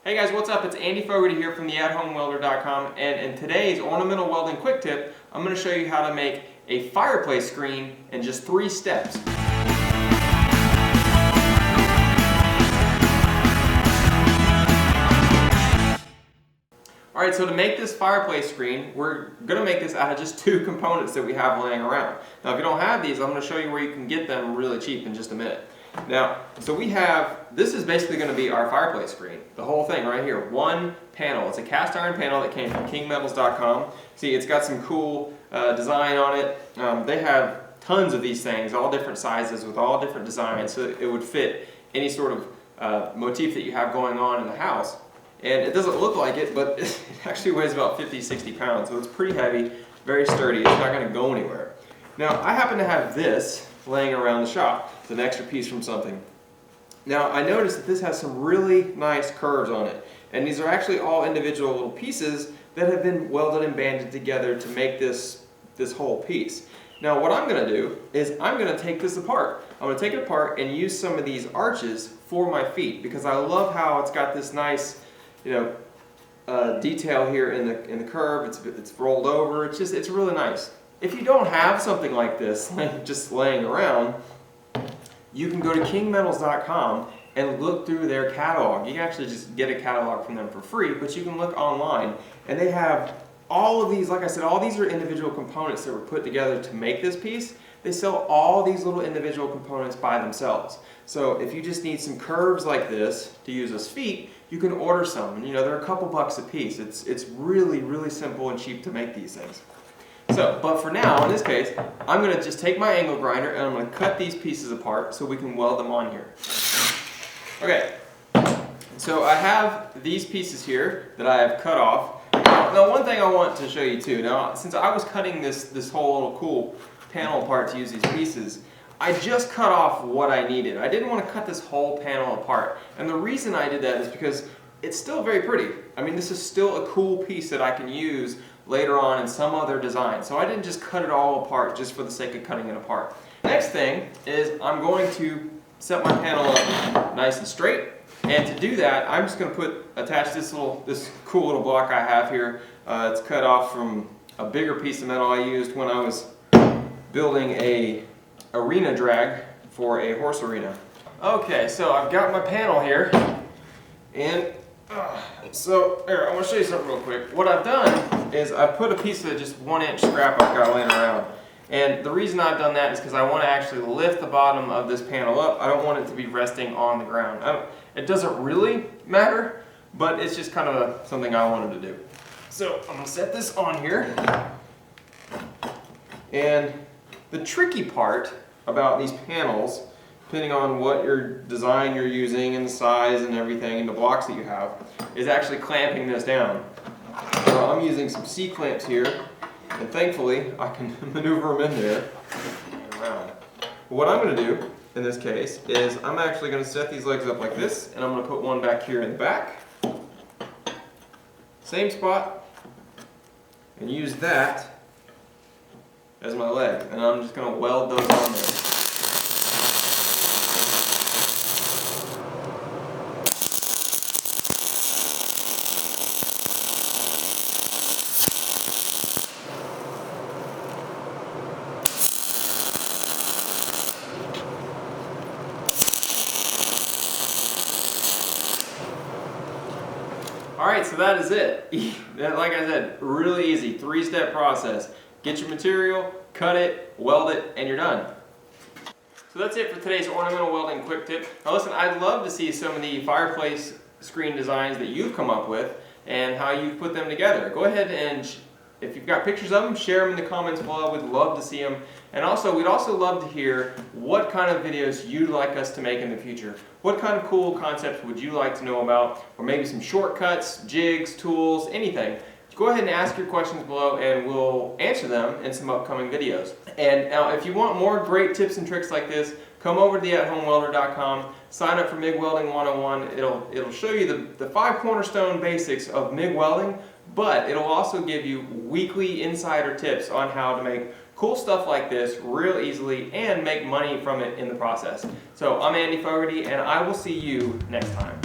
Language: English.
Hey guys, what's up? It's Andy Fogarty here from theathomewelder.com, and in today's ornamental welding quick tip, I'm going to show you how to make a fireplace screen in just 3 steps. Alright, so to make this fireplace screen, we're going to make this out of just 2 components that we have laying around. Now if you don't have these, I'm going to show you where you can get them really cheap in just a minute. Now, so we have, this is basically going to be our fireplace screen. The whole thing right here, one panel. It's a cast iron panel that came from kingmetals.com. See, it's got some cool design on it. They have tons of these things, all different sizes with all different designs, so it would fit any sort of motif that you have going on in the house. And it doesn't look like it, but it actually weighs about 50-60 pounds, so it's pretty heavy, very sturdy. It's not going to go anywhere. Now, I happen to have this laying around the shop. It's an extra piece from something. Now, I noticed that this has some really nice curves on it, and these are actually all individual little pieces that have been welded and banded together to make this whole piece. Now, what I'm going to do is I'm going to take this apart. I'm going to take it apart and use some of these arches for my feet, because I love how it's got this nice, detail here in the curve. It's rolled over. It's really nice. If you don't have something like this just laying around, you can go to kingmetals.com and look through their catalog. You can actually just get a catalog from them for free, but you can look online and they have all of these. Like I said, all these are individual components that were put together to make this piece. They sell all these little individual components by themselves. So if you just need some curves like this to use as feet, you can order some. And they're a couple bucks a piece. It's really, really simple and cheap to make these things. So, but for now, in this case, I'm going to just take my angle grinder and I'm going to cut these pieces apart so we can weld them on here. Okay, so I have these pieces here that I have cut off. Now, one thing I want to show you too, now since I was cutting this whole little cool panel apart to use these pieces, I just cut off what I needed. I didn't want to cut this whole panel apart. And the reason I did that is because it's still very pretty. I mean, this is still a cool piece that I can use later on in some other design. So I didn't just cut it all apart just for the sake of cutting it apart. Next thing is I'm going to set my panel up nice and straight. And to do that, I'm just going to attach this cool little block I have here. It's cut off from a bigger piece of metal I used when I was building a arena drag for a horse arena. Okay, so I've got my panel here, and so here, I want to show you something real quick. What I've done is I've put a piece of just 1-inch scrap I've got laying around, and the reason I've done that is because I want to actually lift the bottom of this panel up. I don't want it to be resting on the ground. It doesn't really matter, but it's just kind of something I wanted to do. So I'm going to set this on here, and the tricky part about these panels, depending on what your design you're using and the size and everything and the blocks that you have, is actually clamping this down. So I'm using some C-clamps here, and thankfully I can maneuver them in there and around. What I'm going to do in this case is I'm actually going to set these legs up like this, and I'm going to put one back here in the back, same spot, and use that as my leg, and I'm just going to weld those on there. Alright, so that is it. Like I said, really easy, 3-step process. Get your material, cut it, weld it, and you're done. So that's it for today's ornamental welding quick tip. Now listen, I'd love to see some of the fireplace screen designs that you've come up with and how you've put them together. Go ahead and, if you've got pictures of them, share them in the comments below. We'd love to see them. And also, we'd also love to hear what kind of videos you'd like us to make in the future. What kind of cool concepts would you like to know about? Or maybe some shortcuts, jigs, tools, anything. Go ahead and ask your questions below and we'll answer them in some upcoming videos. And now if you want more great tips and tricks like this, come over to theathomewelder.com, sign up for MIG Welding 101. It'll show you the 5 cornerstone basics of MIG welding, but it'll also give you weekly insider tips on how to make cool stuff like this real easily and make money from it in the process. So I'm Andy Fogarty, and I will see you next time.